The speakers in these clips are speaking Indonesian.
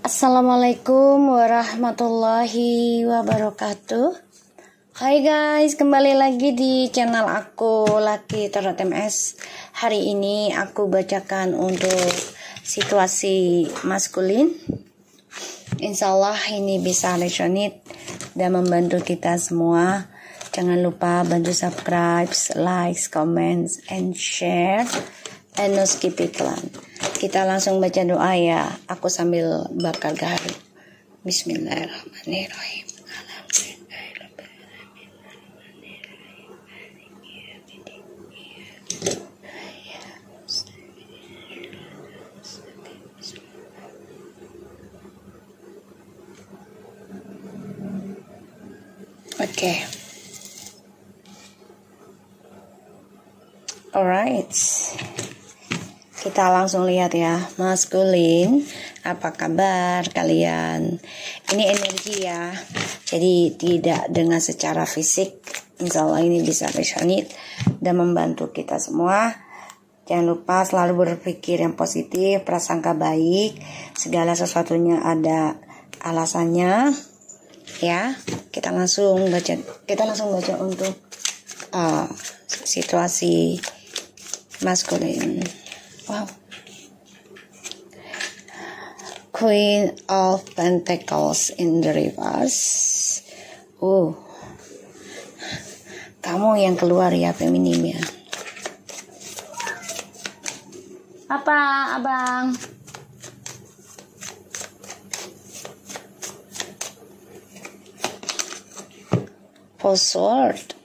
Assalamualaikum warahmatullahi wabarakatuh. Hai guys, kembali lagi di channel aku Lucky.ms. Hari ini aku bacakan untuk situasi maskulin. Insya Allah ini bisa resonate dan membantu kita semua. Jangan lupa bantu subscribe, like, comments, and share. And no skip iklan. Kita langsung baca doa ya. Aku sambil bakar gaharu. Bismillahirrahmanirrahim. Oke. Alright. Kita langsung lihat ya, maskulin, apa kabar kalian? Ini energi ya, jadi tidak dengan secara fisik. Insya Allah ini bisa resonate dan membantu kita semua. Jangan lupa selalu berpikir yang positif, prasangka baik, segala sesuatunya ada alasannya. Ya, kita langsung baca untuk situasi maskulin. Wow. Queen of Pentacles in the reverse. Kamu yang keluar ya, feminim ya. Apa, abang? Four Sword.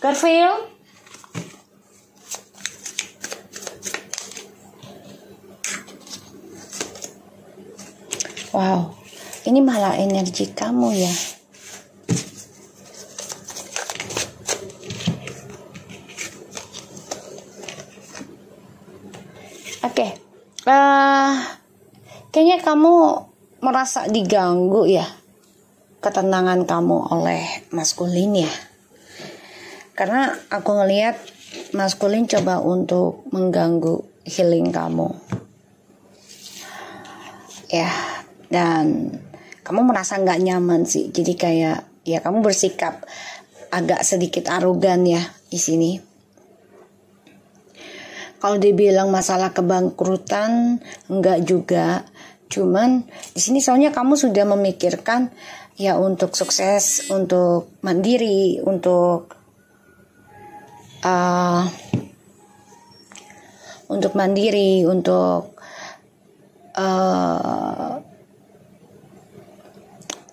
Garfield. Wow, ini malah energi kamu ya. Oke, kayaknya kamu merasa diganggu ya, ketenangan kamu oleh maskulin ya. Karena aku ngelihat maskulin coba untuk mengganggu healing kamu. Ya, dan kamu merasa nggak nyaman sih. Jadi kayak ya kamu bersikap agak sedikit arogan ya di sini. Kalau dibilang masalah kebangkrutan, enggak juga. Cuman di sini soalnya kamu sudah memikirkan ya untuk sukses, untuk mandiri, untuk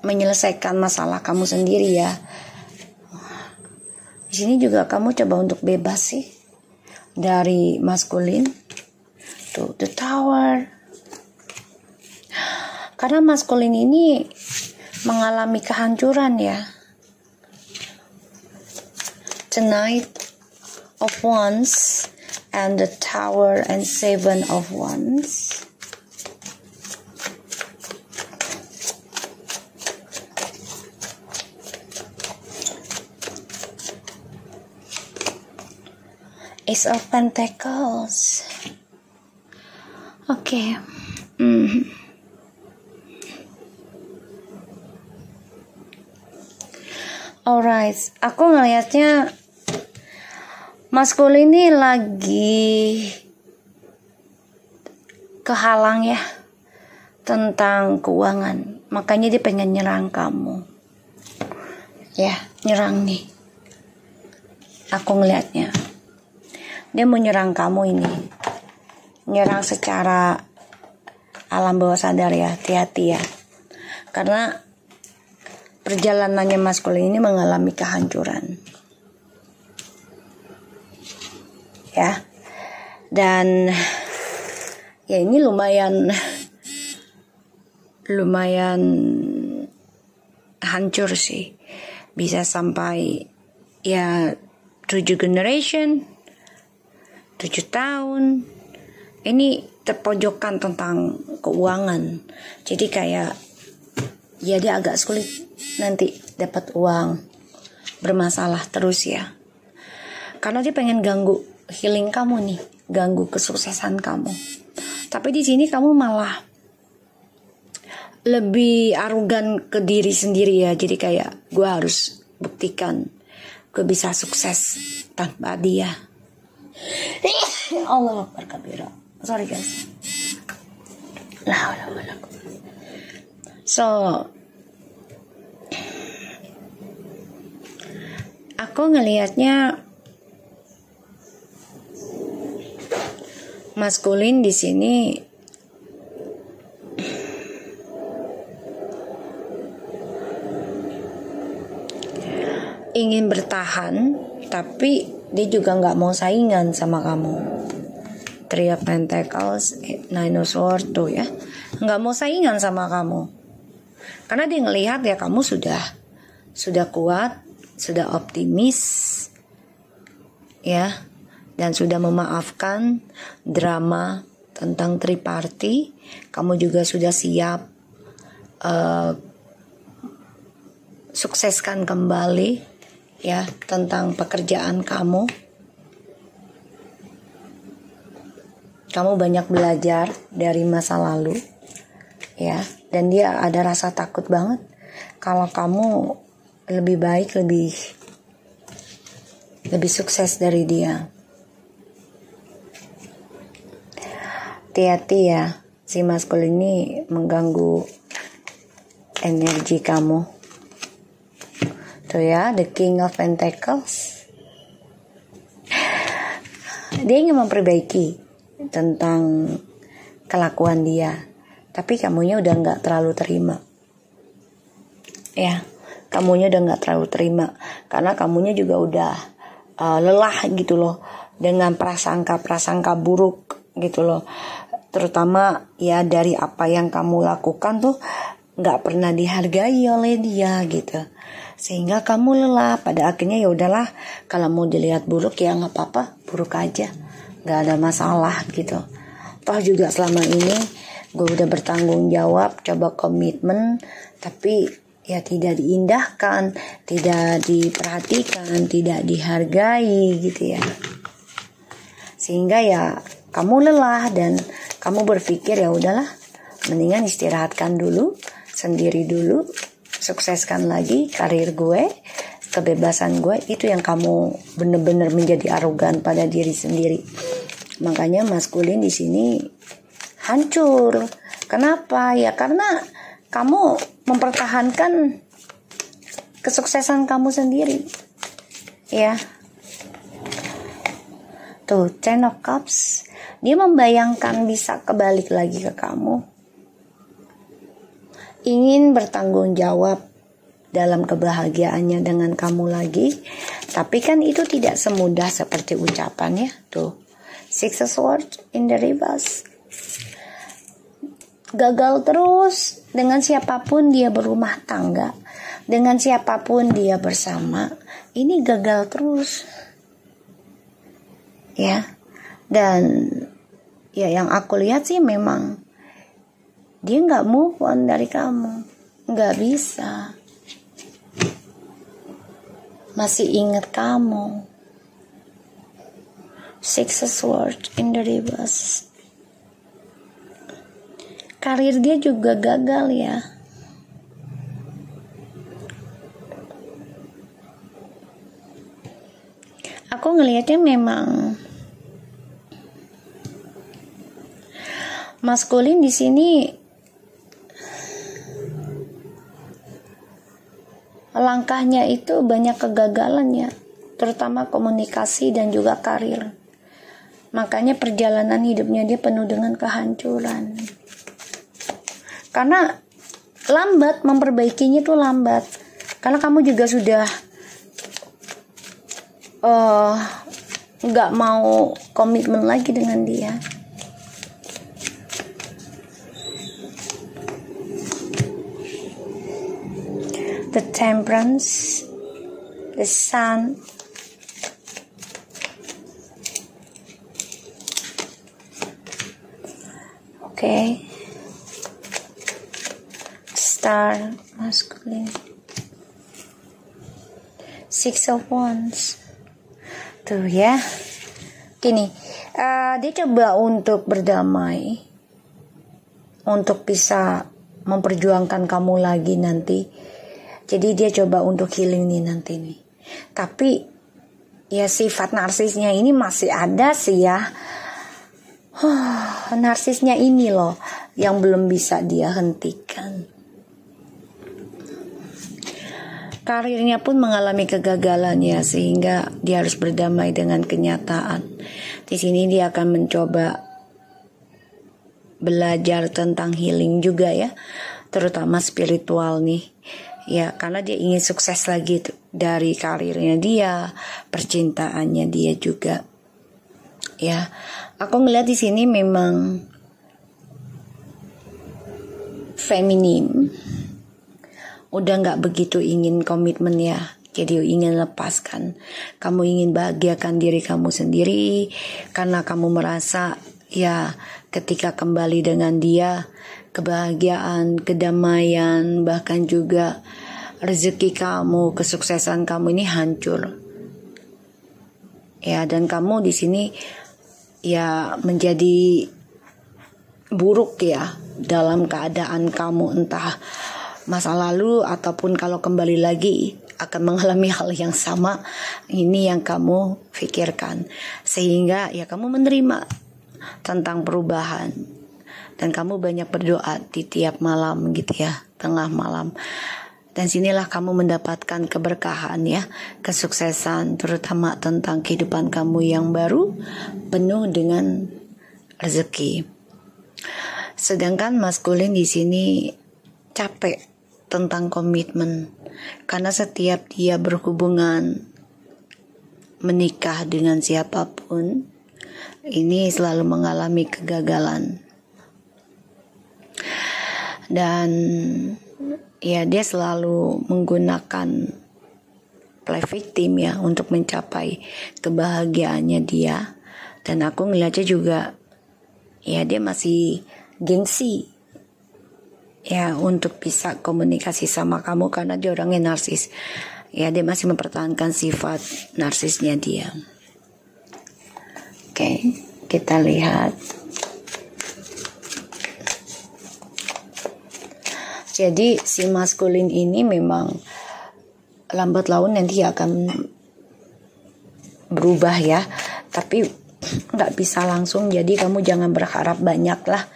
menyelesaikan masalah kamu sendiri ya. Di sini juga kamu coba untuk bebas sih dari maskulin. Tuh, the Tower. Karena maskulin ini mengalami kehancuran ya. Tonight of Wands and the Tower and Seven of Wands. Ace of Pentacles. Oke. Alright, aku ngelihatnya maskulin ini lagi kehalang ya tentang keuangan. Makanya dia pengen nyerang kamu. Ya, nyerang nih. Aku ngelihatnya. Dia mau nyerang kamu ini. Nyerang secara alam bawah sadar ya, hati-hati ya. Karena perjalanannya maskulin ini mengalami kehancuran. Ya. Dan ya ini lumayan hancur sih. Bisa sampai ya 7 generation, 7 tahun. Ini terpojokkan tentang keuangan. Jadi kayak ya dia agak sulit nanti dapat uang. bermasalah terus ya. Karena dia pengen ganggu healing kamu nih, ganggu kesuksesan kamu. Tapi di sini kamu malah lebih arogan ke diri sendiri ya. Jadi kayak gue harus buktikan gue bisa sukses tanpa dia. Allah Akbar kabira. Sorry guys. So, aku ngelihatnya maskulin di sini ingin bertahan, tapi dia juga nggak mau saingan sama kamu. Three of Pentacles, Nine of Swords tuh ya, nggak mau saingan sama kamu, karena dia ngelihat ya kamu sudah kuat, sudah optimis, ya, dan sudah memaafkan drama tentang triparty. Kamu juga sudah siap sukseskan kembali ya tentang pekerjaan kamu. Kamu banyak belajar dari masa lalu ya, dan dia ada rasa takut banget kalau kamu lebih baik, lebih sukses dari dia. Hati-hati ya, si maskul ini mengganggu energi kamu. Tuh ya, the King of Pentacles. Dia ingin memperbaiki tentang kelakuan dia, tapi kamunya udah gak terlalu terima. Ya, kamunya udah gak terlalu terima, karena kamunya juga udah lelah gitu loh, dengan prasangka buruk gitu loh. Terutama ya dari apa yang kamu lakukan tuh gak pernah dihargai oleh dia gitu. Sehingga kamu lelah, pada akhirnya ya udahlah, kalau mau dilihat buruk ya nggak apa-apa, buruk aja, nggak ada masalah gitu. Toh juga selama ini gue udah bertanggung jawab, coba komitmen, tapi ya tidak diindahkan, tidak diperhatikan, tidak dihargai gitu ya. Sehingga ya kamu lelah dan kamu berpikir ya udahlah, mendingan istirahatkan dulu, sendiri dulu. Sukseskan lagi karir gue, kebebasan gue. Itu yang kamu benar-benar menjadi arogan pada diri sendiri. Makanya maskulin di sini hancur. Kenapa? Ya karena kamu mempertahankan kesuksesan kamu sendiri. Ya. Tuh, Ten of Cups. Dia membayangkan bisa kebalik lagi ke kamu. Ingin bertanggung jawab dalam kebahagiaannya dengan kamu lagi. Tapi kan itu tidak semudah seperti ucapannya. Tuh, Six of Swords in the reverse. Gagal terus dengan siapapun dia berumah tangga, dengan siapapun dia bersama. Ini gagal terus. Ya. Dan ya yang aku lihat sih memang dia gak move on dari kamu. Gak bisa. Masih ingat kamu. Six of Swords in the reverse. Karir dia juga gagal ya. Aku ngelihatnya memang maskulin di sini langkahnya itu banyak kegagalannya, terutama komunikasi dan juga karir. Makanya perjalanan hidupnya dia penuh dengan kehancuran. Karena lambat, memperbaikinya tuh lambat. Karena kamu juga sudah gak mau komitmen lagi dengan dia. The Temperance, the Sun, okay, Star, masculine, Six of Wands. Tuh ya. Gini, dia coba untuk berdamai, untuk bisa memperjuangkan kamu lagi nanti. Jadi dia coba untuk healing nih nanti nih. Tapi ya sifat narsisnya ini masih ada sih ya. Narsisnya ini loh yang belum bisa dia hentikan. Karirnya pun mengalami kegagalan ya, sehingga dia harus berdamai dengan kenyataan. Di sini dia akan mencoba belajar tentang healing juga ya, terutama spiritual nih. Ya, karena dia ingin sukses lagi tuh, dari karirnya dia, percintaannya dia juga. Ya, aku ngeliat di sini memang feminim, udah nggak begitu ingin komitmen ya, jadi ingin lepaskan. Kamu ingin bahagiakan diri kamu sendiri, karena kamu merasa ya ketika kembali dengan dia, kebahagiaan, kedamaian, bahkan juga rezeki kamu, kesuksesan kamu ini hancur. Ya, dan kamu di sini ya menjadi buruk ya dalam keadaan kamu, entah masa lalu ataupun kalau kembali lagi akan mengalami hal yang sama. Ini yang kamu pikirkan, sehingga ya kamu menerima tentang perubahan, dan kamu banyak berdoa di tiap malam gitu ya, tengah malam. Dan sinilah kamu mendapatkan keberkahan ya, kesuksesan, terutama tentang kehidupan kamu yang baru, penuh dengan rezeki. Sedangkan maskulin di sini capek tentang komitmen, karena setiap dia berhubungan, menikah dengan siapapun, ini selalu mengalami kegagalan. Dan ya dia selalu menggunakan play victim ya untuk mencapai kebahagiaannya dia. Dan aku ngeliatnya juga ya dia masih gengsi ya untuk bisa komunikasi sama kamu, karena dia orangnya narsis. Ya dia masih mempertahankan sifat narsisnya dia. Oke, kita lihat. Jadi si maskulin ini memang lambat laun nanti akan berubah ya, tapi nggak bisa langsung. Jadi kamu jangan berharap banyak lah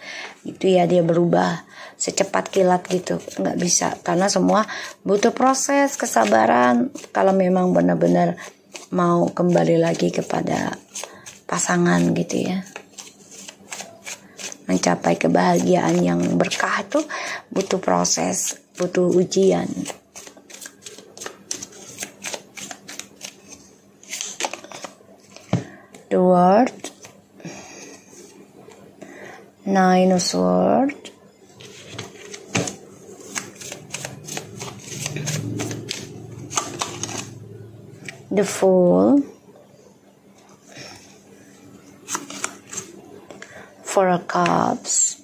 gitu ya, dia berubah secepat kilat gitu, nggak bisa, karena semua butuh proses, kesabaran. Kalau memang benar-benar mau kembali lagi kepada pasangan gitu ya, mencapai kebahagiaan yang berkah itu butuh proses, butuh ujian. The World, Nine of Swords, the Fool, Four of Cups,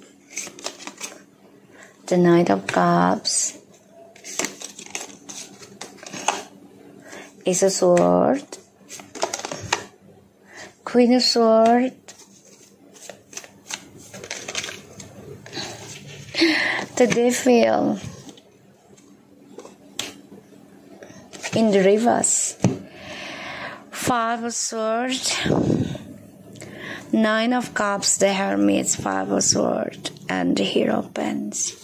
the Knight of Cups, Ace of Swords, Queen of Swords, the Devil in the reverse, Five of Swords, Nine of Cups, the Hermit, Five of Swords, and the Hero of Wands,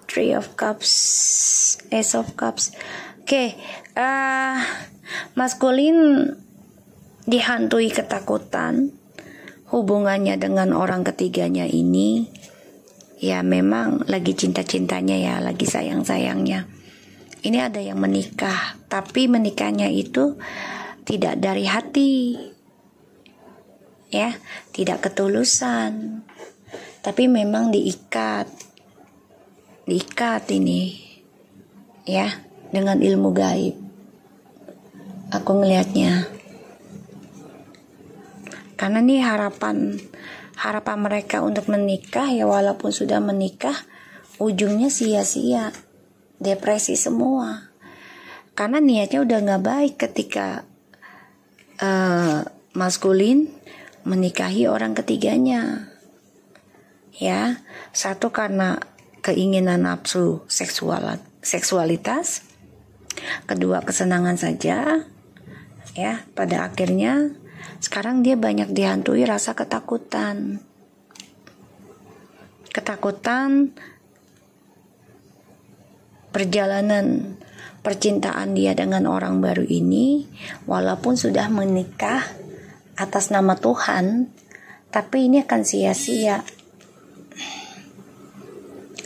Three of Cups, Ace of Cups. Oke, maskulin dihantui ketakutan. Hubungannya dengan orang ketiganya ini ya memang lagi cinta-cintanya ya, lagi sayang-sayangnya. Ini ada yang menikah, tapi menikahnya itu tidak dari hati ya, tidak ketulusan, tapi memang diikat ini ya dengan ilmu gaib. Aku ngelihatnya, karena nih harapan mereka untuk menikah ya, walaupun sudah menikah ujungnya sia-sia, depresi semua. karena niatnya udah nggak baik ketika maskulin menikahi orang ketiganya. Ya, satu karena keinginan nafsu seksualitas, kedua kesenangan saja. Ya, pada akhirnya sekarang dia banyak dihantui rasa ketakutan. Ketakutan perjalanan percintaan dia dengan orang baru ini, walaupun sudah menikah atas nama Tuhan, tapi ini akan sia-sia.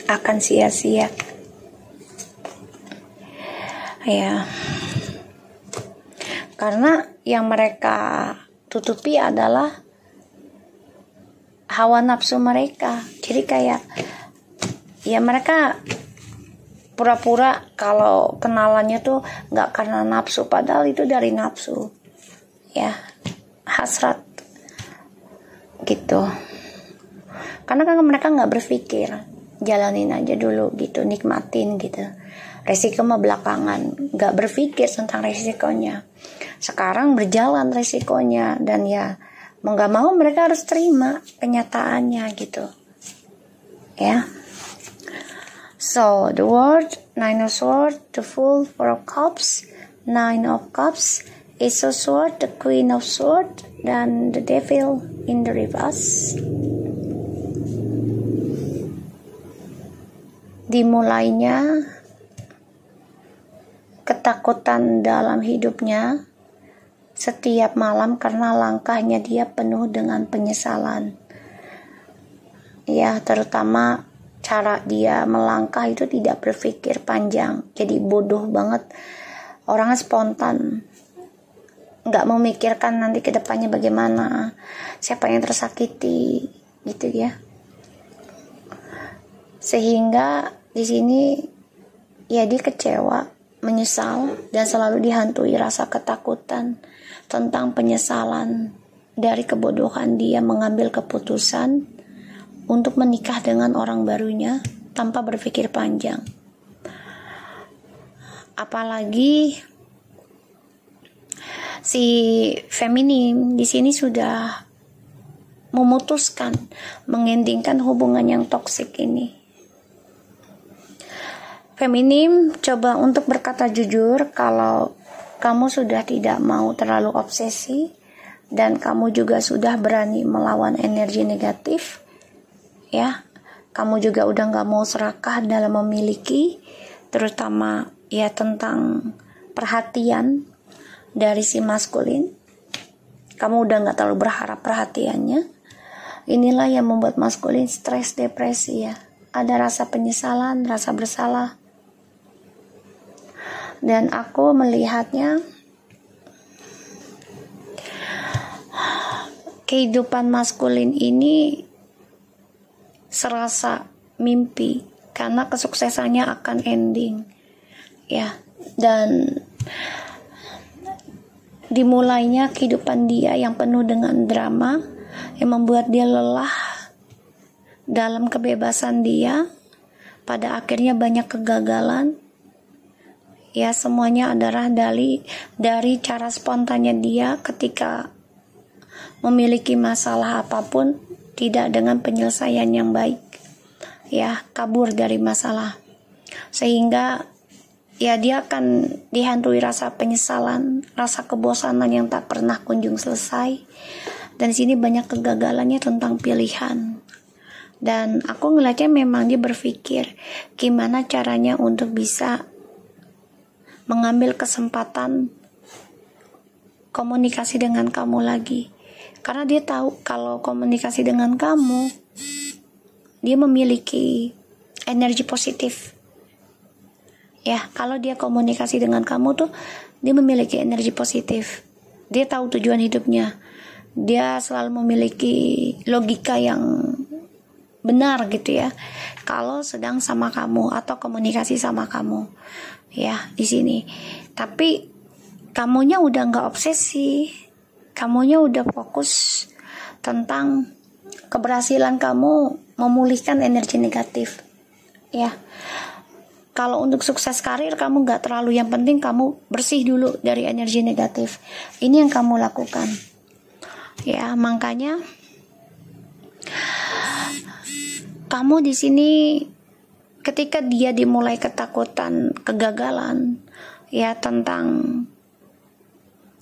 Akan sia-sia. Ya. Karena yang mereka tutupi adalah hawa nafsu mereka. Jadi kayak ya mereka pura-pura kalau kenalannya tuh nggak karena nafsu, padahal itu dari nafsu. Ya, hasrat gitu. Karena kan mereka nggak berpikir, jalanin aja dulu gitu, nikmatin gitu. Resiko mah belakangan, nggak berpikir tentang resikonya. Sekarang berjalan resikonya, dan ya mau nggak mau mereka harus terima kenyataannya gitu. Ya. So the word Nine of Swords, the Fool, Four of Cups, Nine of Cups, Ace of Swords, the Queen of Swords, dan the Devil in the reverse. Dimulainya ketakutan dalam hidupnya setiap malam karena langkahnya dia penuh dengan penyesalan. Ya, terutama cara dia melangkah itu tidak berpikir panjang, jadi bodoh banget, orangnya spontan, nggak memikirkan nanti ke depannya bagaimana, siapa yang tersakiti gitu ya. Sehingga di sini ya dia kecewa, menyesal, dan selalu dihantui rasa ketakutan tentang penyesalan dari kebodohan dia mengambil keputusan untuk menikah dengan orang barunya tanpa berpikir panjang. Apalagi si feminim di sini sudah memutuskan mengendingkan hubungan yang toksik ini. Feminim, coba untuk berkata jujur kalau kamu sudah tidak mau terlalu obsesi dan kamu juga sudah berani melawan energi negatif. Ya, kamu juga udah gak mau serakah dalam memiliki, terutama ya tentang perhatian dari si maskulin. Kamu udah gak terlalu berharap perhatiannya. Inilah yang membuat maskulin stres, depresi ya. Ada rasa penyesalan, rasa bersalah. Dan aku melihatnya kehidupan maskulin ini serasa mimpi karena kesuksesannya akan ending ya, dan dimulainya kehidupan dia yang penuh dengan drama yang membuat dia lelah dalam kebebasan dia. Pada akhirnya banyak kegagalan ya, semuanya adalah dari cara spontannya dia ketika memiliki masalah apapun, tidak dengan penyelesaian yang baik ya, kabur dari masalah, sehingga ya dia akan dihantui rasa penyesalan, rasa kebosanan yang tak pernah kunjung selesai. Dan di sini banyak kegagalannya tentang pilihan, dan aku ngeliatnya memang dia berpikir gimana caranya untuk bisa mengambil kesempatan komunikasi dengan kamu lagi. Karena dia tahu kalau komunikasi dengan kamu, dia memiliki energi positif. Ya, kalau dia komunikasi dengan kamu tuh, dia memiliki energi positif. Dia tahu tujuan hidupnya. Dia selalu memiliki logika yang benar gitu ya. Kalau sedang sama kamu atau komunikasi sama kamu, ya di sini. Tapi kamunya udah nggak obsesi. Kamunya udah fokus tentang keberhasilan kamu memulihkan energi negatif. Ya. kalau untuk sukses karir kamu nggak terlalu, yang penting kamu bersih dulu dari energi negatif. Ini yang kamu lakukan. Ya, makanya kamu di sini ketika dia dimulai ketakutan kegagalan ya tentang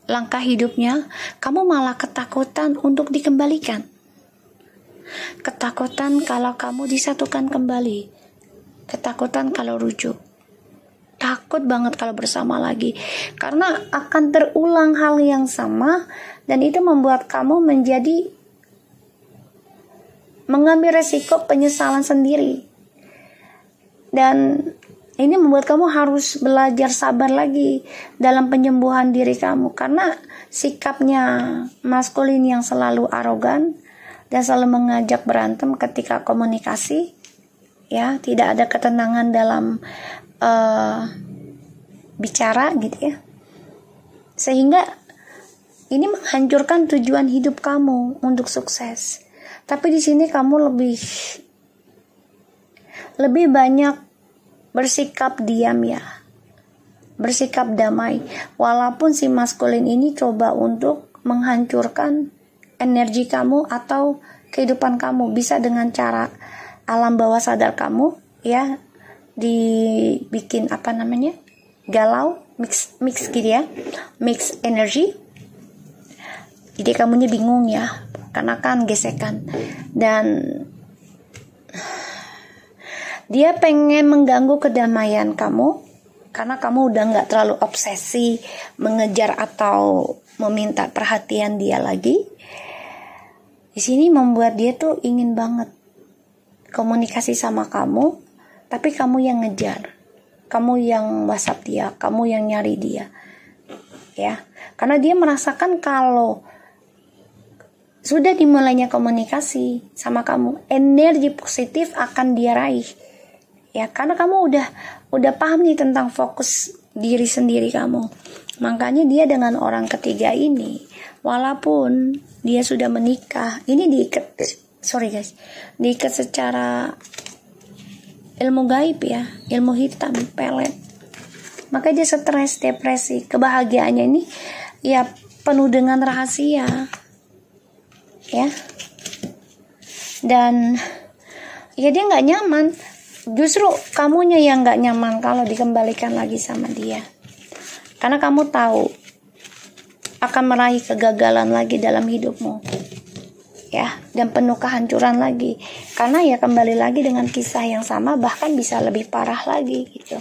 langkah hidupnya, kamu malah ketakutan untuk dikembalikan. Ketakutan kalau kamu disatukan kembali. Ketakutan kalau rujuk. Takut banget kalau bersama lagi. Karena akan terulang hal yang sama dan itu membuat kamu menjadi mengambil resiko penyesalan sendiri. Dan ini membuat kamu harus belajar sabar lagi dalam penyembuhan diri kamu. Karena sikapnya maskulin yang selalu arogan dan selalu mengajak berantem ketika komunikasi, ya, tidak ada ketenangan dalam bicara gitu ya. Sehingga ini menghancurkan tujuan hidup kamu untuk sukses. Tapi di sini kamu lebih banyak bersikap diam ya. Bersikap damai. Walaupun si maskulin ini coba untuk menghancurkan energi kamu atau kehidupan kamu, bisa dengan cara alam bawah sadar kamu ya, dibikin galau, mix gitu ya, mix energi. Jadi kamunya bingung ya, karena kan gesekan. Dan dia pengen mengganggu kedamaian kamu karena kamu udah nggak terlalu obsesi mengejar atau meminta perhatian dia lagi. Di sini membuat dia tuh ingin banget komunikasi sama kamu, tapi kamu yang ngejar, kamu yang WhatsApp dia, kamu yang nyari dia, ya. Karena dia merasakan kalau sudah dimulainya komunikasi sama kamu, energi positif akan dia raih, ya. Karena kamu udah paham nih tentang fokus diri sendiri kamu. Makanya dia dengan orang ketiga ini, walaupun dia sudah menikah, ini diikat secara ilmu gaib ya, ilmu hitam, pelet. Maka dia stres, depresi. Kebahagiaannya ini ya penuh dengan rahasia, ya. Dan ya dia nggak nyaman. Justru kamunya yang nggak nyaman kalau dikembalikan lagi sama dia. Karena kamu tahu akan meraih kegagalan lagi dalam hidupmu, ya, dan penuh kehancuran lagi. Karena ya kembali lagi dengan kisah yang sama, bahkan bisa lebih parah lagi gitu.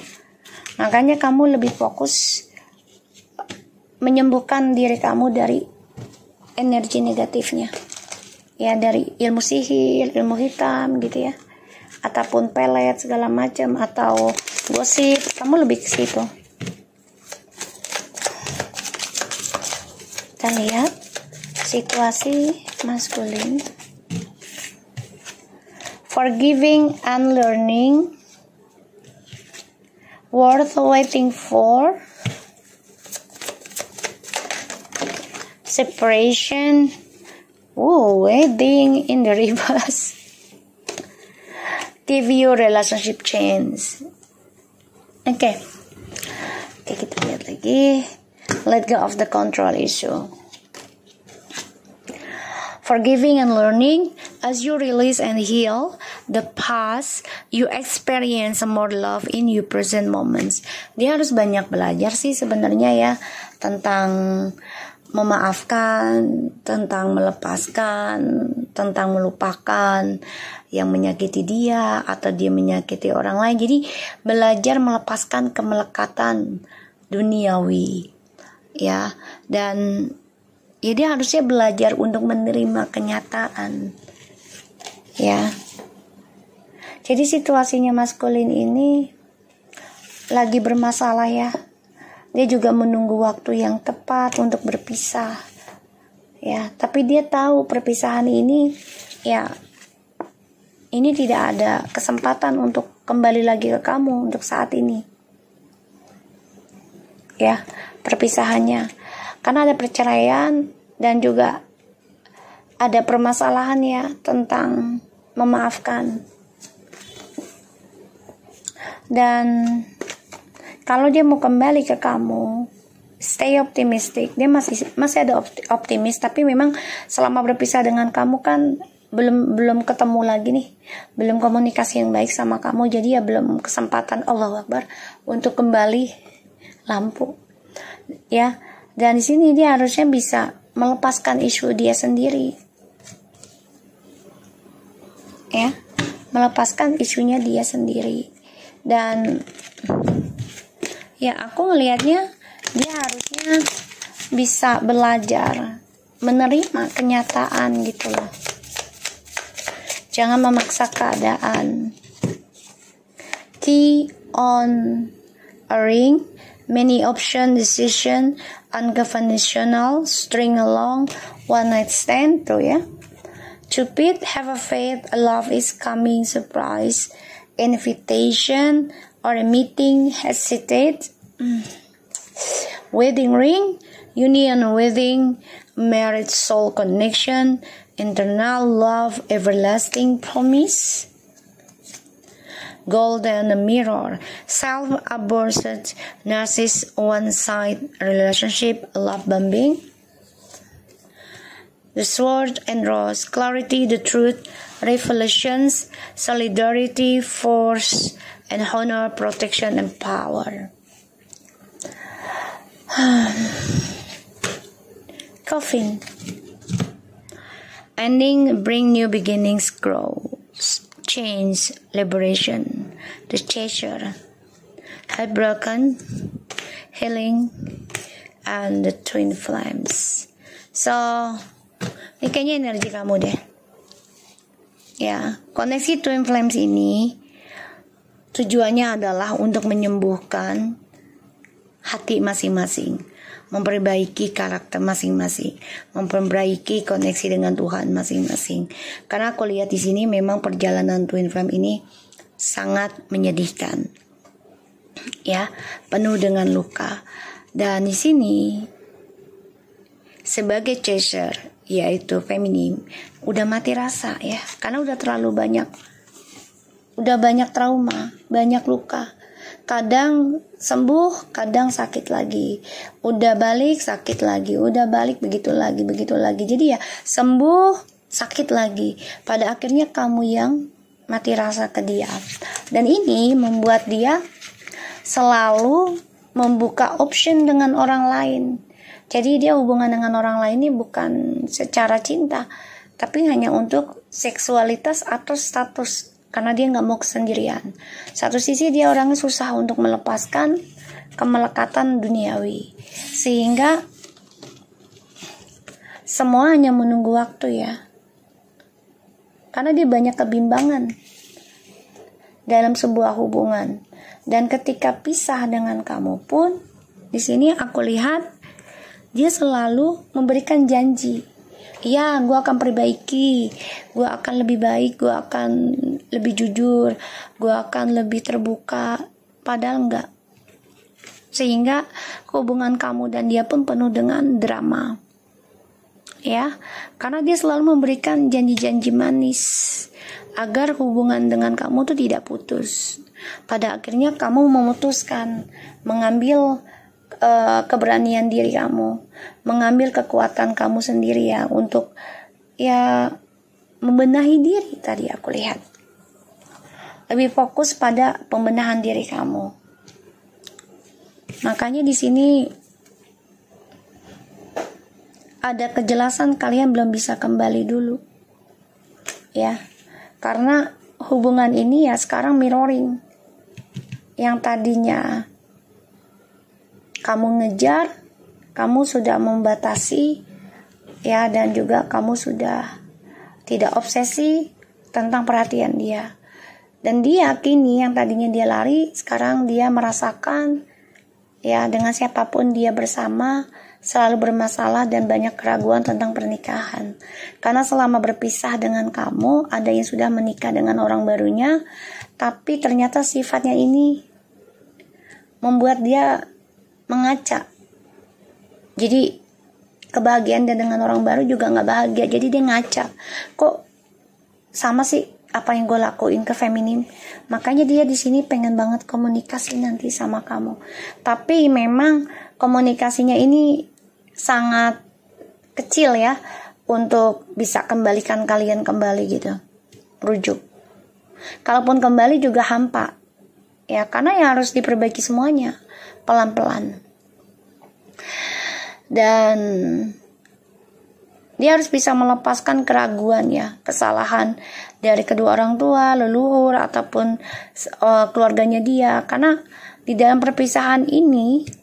Makanya kamu lebih fokus menyembuhkan diri kamu dari energi negatifnya, ya, dari ilmu sihir, ilmu hitam gitu ya, ataupun pelet segala macam, atau gosip. Kamu lebih ke situ. Kita lihat situasi maskulin. Forgiving and learning, worth waiting for, separation, wedding in the reverse, TV relationship change. Oke, kita lihat lagi. Let go of the control issue. Forgiving and learning, as you release and heal the past, you experience more love in your present moments. Dia harus banyak belajar sih sebenarnya ya, tentang memaafkan, tentang melepaskan, tentang melupakan yang menyakiti dia atau dia menyakiti orang lain. Jadi belajar melepaskan kemelekatan duniawi, ya. Dan ya dia harusnya belajar untuk menerima kenyataan, ya. Jadi situasinya maskulin ini lagi bermasalah ya. Dia juga menunggu waktu yang tepat untuk berpisah, ya. Tapi dia tahu perpisahan ini, ya, ini tidak ada kesempatan untuk kembali lagi ke kamu untuk saat ini, ya, perpisahannya. Karena ada perceraian dan juga ada permasalahan ya tentang memaafkan. Dan kalau dia mau kembali ke kamu, stay optimistic. Dia masih ada optimis, tapi memang selama berpisah dengan kamu kan belum ketemu lagi nih, belum komunikasi yang baik sama kamu, jadi ya belum kesempatan, Allahu Akbar, untuk kembali lampu, ya. Dan di sini dia harusnya bisa melepaskan isu dia sendiri, ya, melepaskan isunya dia sendiri. Dan ya aku ngelihatnya dia harusnya bisa belajar menerima kenyataan gitu loh. Jangan memaksa keadaan. Key on a ring, many option decision, unconventional, string along, one night stand tuh ya. Cupid, have a faith, a love is coming, surprise, invitation, or a meeting, hesitate. Wedding ring, union, wedding, marriage, soul connection, internal love, everlasting promise. Golden mirror, self-aborted, narcissist, one-side relationship, love bombing. The sword and rose, clarity, the truth, revelations, solidarity, force, and honor, protection, and power. Coffin. Ending, bring new beginnings, grow, change, liberation, the chaser, heartbroken, healing, and the twin flames. So, ini kayaknya energi kamu deh. Ya, koneksi twin flames ini tujuannya adalah untuk menyembuhkan hati masing-masing, memperbaiki karakter masing-masing, memperbaiki koneksi dengan Tuhan masing-masing. Karena aku lihat di sini memang perjalanan twin flame ini sangat menyedihkan, ya, penuh dengan luka. Dan di sini sebagai chaser, yaitu feminim, udah mati rasa ya, karena udah terlalu banyak, udah banyak trauma, banyak luka. Kadang sembuh, kadang sakit lagi. Udah balik, sakit lagi. Udah balik, begitu lagi, begitu lagi. Jadi ya sembuh, sakit lagi. Pada akhirnya kamu yang mati rasa ke dia. Dan ini membuat dia selalu membuka option dengan orang lain. Jadi dia hubungan dengan orang lain ini bukan secara cinta, tapi hanya untuk seksualitas atau status. Karena dia nggak mau kesendirian. Satu sisi dia orangnya susah untuk melepaskan kemelekatan duniawi, sehingga semua hanya menunggu waktu ya. Karena dia banyak kebimbangan dalam sebuah hubungan. Dan ketika pisah dengan kamu pun, di sini aku lihat dia selalu memberikan janji. Ya, gue akan perbaiki, gue akan lebih baik, gue akan lebih jujur, gue akan lebih terbuka. Padahal enggak. Sehingga hubungan kamu dan dia pun penuh dengan drama. Ya, karena dia selalu memberikan janji-janji manis agar hubungan dengan kamu tuh tidak putus. Pada akhirnya kamu memutuskan mengambil keberanian diri kamu, mengambil kekuatan kamu sendiri ya untuk ya membenahi diri. Tadi aku lihat lebih fokus pada pembenahan diri kamu. Makanya di sini ada kejelasan kalian belum bisa kembali dulu ya, karena hubungan ini ya sekarang mirroring. Yang tadinya kamu ngejar, kamu sudah membatasi ya, dan juga kamu sudah tidak obsesi tentang perhatian dia. Dan dia kini yang tadinya dia lari, sekarang dia merasakan ya dengan siapapun dia bersama selalu bermasalah dan banyak keraguan tentang pernikahan. Karena selama berpisah dengan kamu, ada yang sudah menikah dengan orang barunya, tapi ternyata sifatnya ini membuat dia mengaca. Jadi kebahagiaan dia dengan orang baru juga gak bahagia. Jadi dia ngaca. Kok sama sih apa yang gue lakuin ke feminim. Makanya dia di sini pengen banget komunikasi nanti sama kamu. Tapi memang komunikasinya ini sangat kecil ya, untuk bisa kembalikan kalian kembali gitu, rujuk. Kalaupun kembali juga hampa ya, karena ya harus diperbaiki semuanya pelan-pelan. Dan dia harus bisa melepaskan keraguan ya, kesalahan dari kedua orang tua, leluhur, ataupun keluarganya dia. Karena di dalam perpisahan ini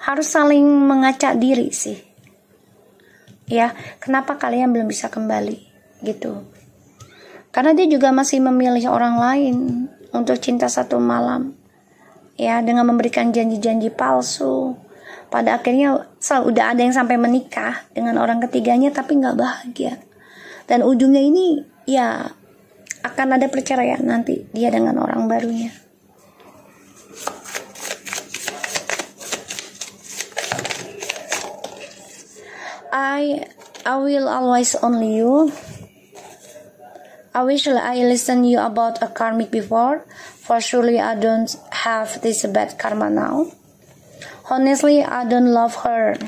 harus saling mengacak diri sih. Ya, kenapa kalian belum bisa kembali gitu? Karena dia juga masih memilih orang lain untuk cinta satu malam. Ya, dengan memberikan janji-janji palsu. Pada akhirnya udah ada yang sampai menikah dengan orang ketiganya tapi nggak bahagia. Dan ujungnya ini ya akan ada perceraian nanti dia dengan orang barunya. I will always only you. I wish I listened you about a karmic before. For surely I don't have this bad karma now. Honestly, I don't love her.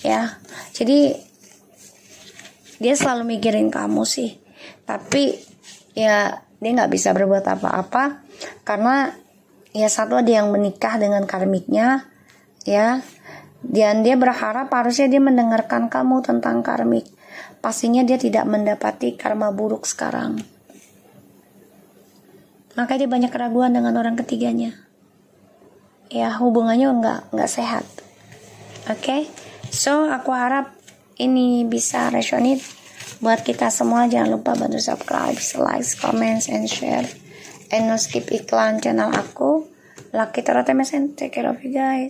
Ya, jadi dia selalu mikirin kamu sih. Tapi ya dia nggak bisa berbuat apa-apa karena ya satu ada yang menikah dengan karmiknya, ya. Dan dia berharap harusnya dia mendengarkan kamu tentang karmik. Pastinya dia tidak mendapati karma buruk sekarang. Makanya dia banyak keraguan dengan orang ketiganya. Ya, hubungannya nggak sehat. Oke, so aku harap ini bisa resonate buat kita semua. Jangan lupa bantu subscribe, like, comments, and share, and no skip iklan channel aku. Lucky Tarot MSN, take care of you guys.